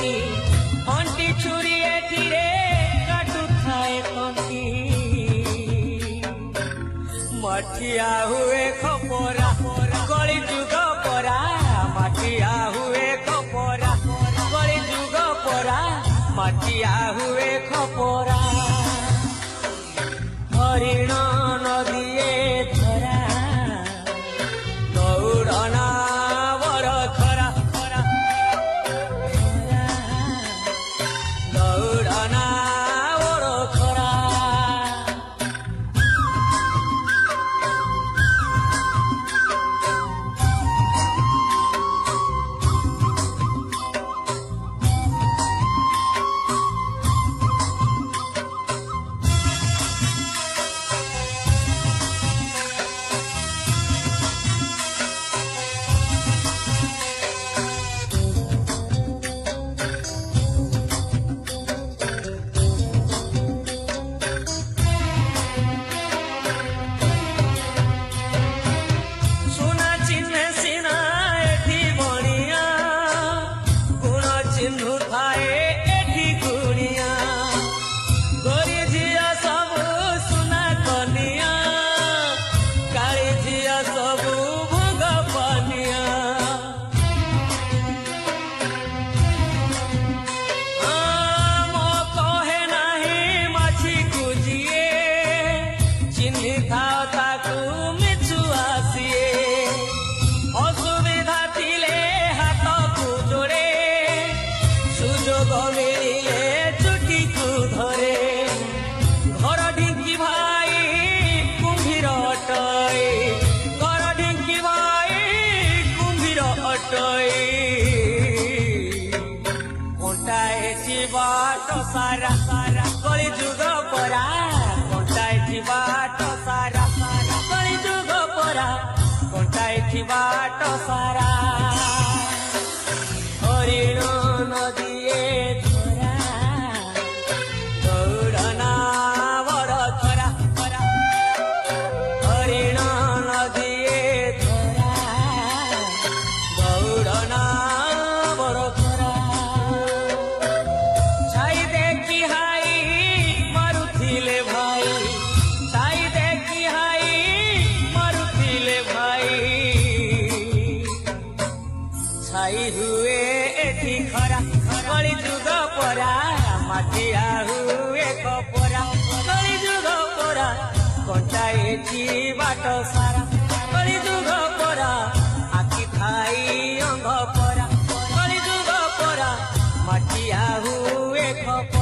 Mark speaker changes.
Speaker 1: कंटी aunty छुरी एठिरे काटू थाए कंटी मठिया हुए खपरा कली जुग परा मठिया हुए खपरा कली जुग परा मठिया हुए खपरा हरिण नदीए धरा दौड़ना बर खरा दौड़ना बर खरा सारा सारा कली जुग परा कंटाई बाट सारा सारा कली जुग परा कंटाई बाट सारा हरिण नदीए धरा दौड़ना बर खरा हरिण नदीए धरा दौड़ना बर खरा छाई हुए एठी खरा कली जुग परा मठिया हुए खपरा कली जुग परा कंटाई बाट सारा कली जुग परा आखि थाई अंग परा कली जुग परा मठिया हुए खपरा।